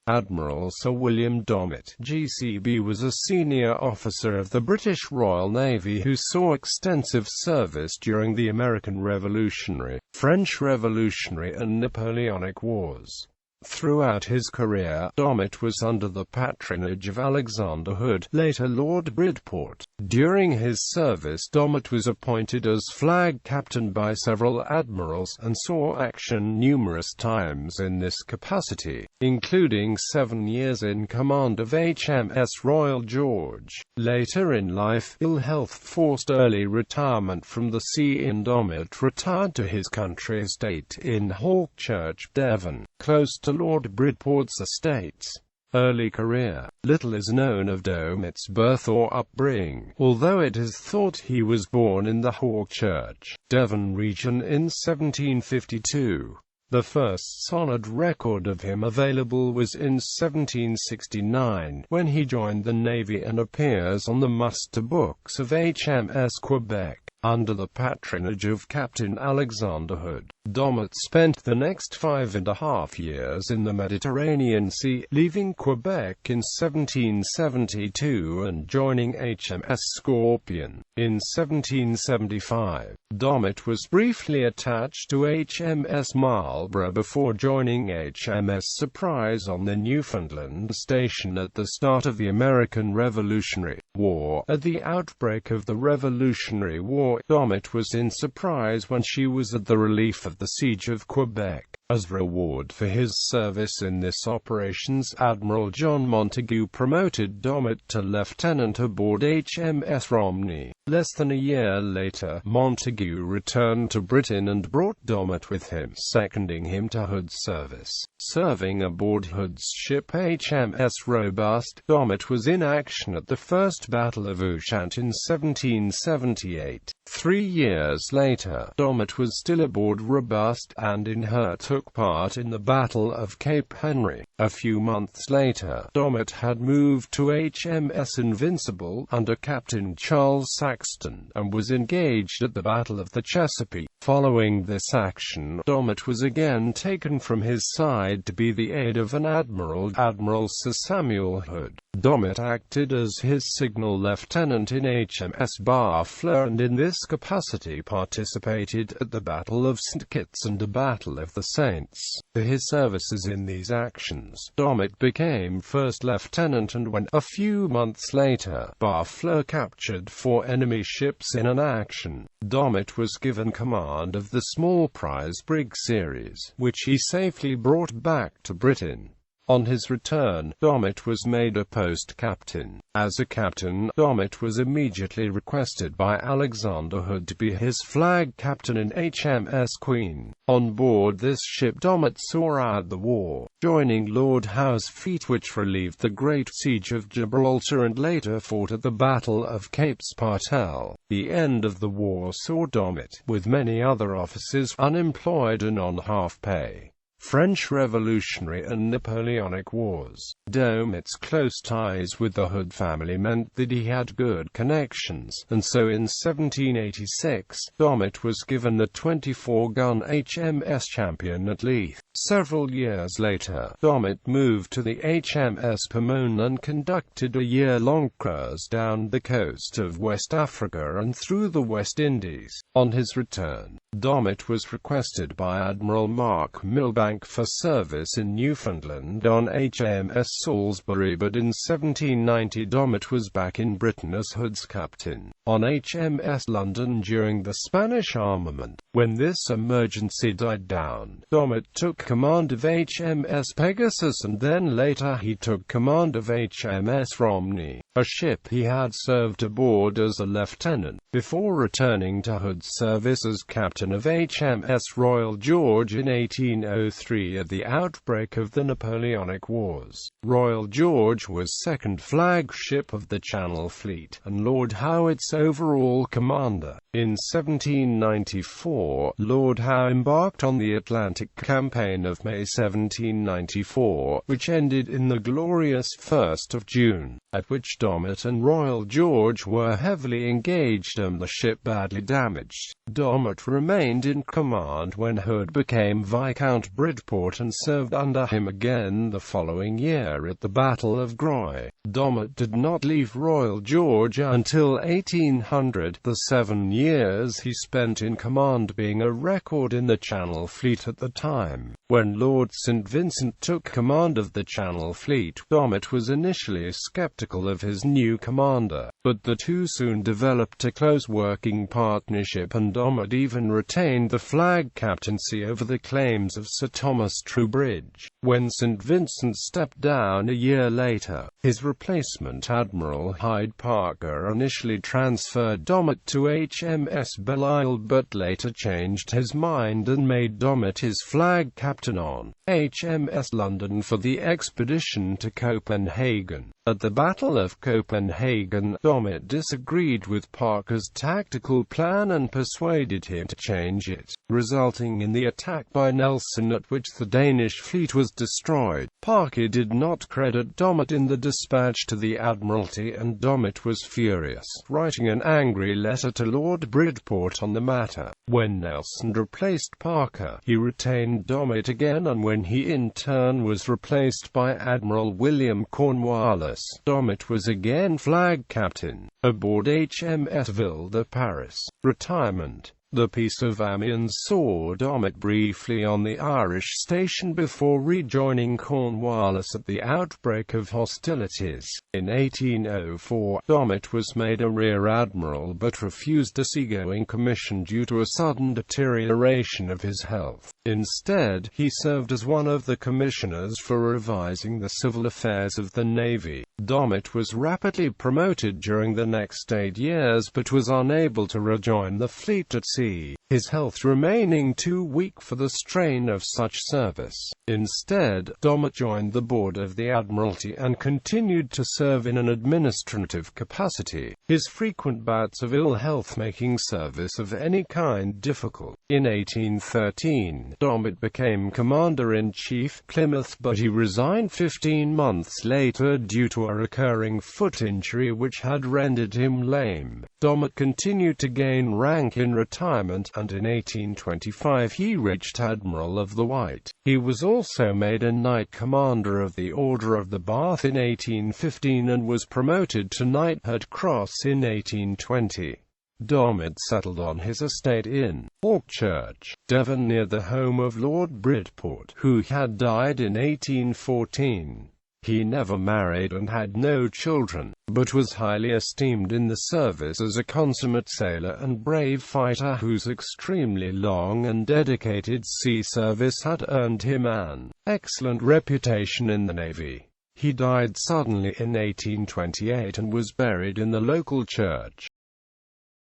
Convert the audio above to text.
Admiral Sir William Domett, GCB, was a senior officer of the British Royal Navy who saw extensive service during the American Revolutionary, French Revolutionary and Napoleonic Wars. Throughout his career, Domett was under the patronage of Alexander Hood, later Lord Bridport. During his service, Domett was appointed as flag captain by several admirals, and saw action numerous times in this capacity, including 7 years in command of HMS Royal George. Later in life, ill health forced early retirement from the sea, and Domett retired to his country estate in Hawkchurch, Devon, close to Lord Bridport's estates. Early career. Little is known of Domett's birth or upbringing, although it is thought he was born in the Hawkchurch, Devon region in 1752. The first solid record of him available was in 1769, when he joined the Navy and appears on the muster books of HMS Quebec, under the patronage of Captain Alexander Hood. Domett spent the next 5.5 years in the Mediterranean Sea, leaving Quebec in 1772 and joining HMS Scorpion. In 1775, Domett was briefly attached to HMS Marlborough before joining HMS Surprise on the Newfoundland station at the start of the American Revolutionary War. At the outbreak of the Revolutionary War, Domett was in Surprise when she was at the relief of the siege of Quebec. As reward for his service in this operations, Admiral John Montagu promoted Domett to lieutenant aboard HMS Romney. Less than a year later, Montagu returned to Britain and brought Domett with him, seconding him to Hood's service. Serving aboard Hood's ship HMS Robust, Domett was in action at the First Battle of Ushant in 1778. 3 years later, Domett was still aboard Robust, and in her took part in the Battle of Cape Henry. A few months later, Domett had moved to HMS Invincible, under Captain Charles Saxton, and was engaged at the Battle of the Chesapeake. Following this action, Domett was again taken from his side to be the aide of an admiral, Admiral Sir Samuel Hood. Domett acted as his signal lieutenant in HMS Barfleur, and in this capacity participated at the Battle of St. Kitts and the Battle of the Saints. For his services in these actions, Domett became first lieutenant, and when, a few months later, Barfleur captured 4 enemy ships in an action, Domett was given command of the small prize brig series, which he safely brought back to Britain. On his return, Domett was made a post captain. As a captain, Domett was immediately requested by Alexander Hood to be his flag captain in HMS Queen. On board this ship, Domett saw out the war, joining Lord Howe's fleet, which relieved the Great Siege of Gibraltar and later fought at the Battle of Cape Spartel. The end of the war saw Domett, with many other officers, unemployed and on half-pay. French Revolutionary and Napoleonic Wars. Domett's close ties with the Hood family meant that he had good connections, and so in 1786, Domett was given the 24-gun HMS Champion at Leith. Several years later, Domett moved to the HMS Pomone and conducted a year-long cruise down the coast of West Africa and through the West Indies. On his return, Domett was requested by Admiral Mark Milbank for service in Newfoundland on HMS Salisbury, but in 1790 Domett was back in Britain as Hood's captain, on HMS London during the Spanish armament. When this emergency died down, Domett took command of HMS Pegasus, and then later he took command of HMS Romney, a ship he had served aboard as a lieutenant, before returning to Hood's service as captain of HMS Royal George in 1803 at the outbreak of the Napoleonic Wars. Royal George was second flagship of the Channel Fleet, and Lord Howe itself overall commander. In 1794, Lord Howe embarked on the Atlantic Campaign of May 1794, which ended in the glorious 1st of June, at which Domett and Royal George were heavily engaged and the ship badly damaged. Domett remained in command when Hood became Viscount Bridport and served under him again the following year at the Battle of Groix. Domett did not leave Royal George until 1800, the 7 years he spent in command being a record in the Channel Fleet at the time. When Lord St. Vincent took command of the Channel Fleet, Domett was initially skeptical of his new commander, but the two soon developed a close working partnership and Domett even retained the flag captaincy over the claims of Sir Thomas Trowbridge. When St. Vincent stepped down a year later, his replacement Admiral Hyde Parker initially transferred Domett to HMS Belle-Isle but later changed his mind and made Domett his flag captain on HMS London for the expedition to Copenhagen. At the Battle of Copenhagen, Domett disagreed with Parker's tactical plan and persuaded him to change it, resulting in the attack by Nelson at which the Danish fleet was destroyed. Parker did not credit Domett in the dispatch to the Admiralty and Domett was furious, writing an angry letter to Lord Bridport on the matter. When Nelson replaced Parker, he retained Domett again and when he in turn was replaced by Admiral William Cornwallis, Domett was again flag captain, aboard HMS Ville de Paris. Retirement. The Peace of Amiens saw Domett briefly on the Irish station before rejoining Cornwallis at the outbreak of hostilities. In 1804, Domett was made a rear admiral but refused a seagoing commission due to a sudden deterioration of his health. Instead, he served as one of the commissioners for revising the civil affairs of the Navy. Domett was rapidly promoted during the next 8 years but was unable to rejoin the fleet at sea, his health remaining too weak for the strain of such service. Instead, Domett joined the board of the Admiralty and continued to serve in an administrative capacity, his frequent bouts of ill health making service of any kind difficult. In 1813, Domett became Commander-in-Chief, Plymouth, but he resigned 15 months later due to a recurring foot injury which had rendered him lame. Domett continued to gain rank in retirement, and in 1825 he reached Admiral of the White. He was also made a Knight Commander of the Order of the Bath in 1815 and was promoted to Knighthood Cross in 1820. Domett settled on his estate in Hawkchurch, Devon near the home of Lord Bridport, who had died in 1814. He never married and had no children, but was highly esteemed in the service as a consummate sailor and brave fighter whose extremely long and dedicated sea service had earned him an excellent reputation in the Navy. He died suddenly in 1828 and was buried in the local church.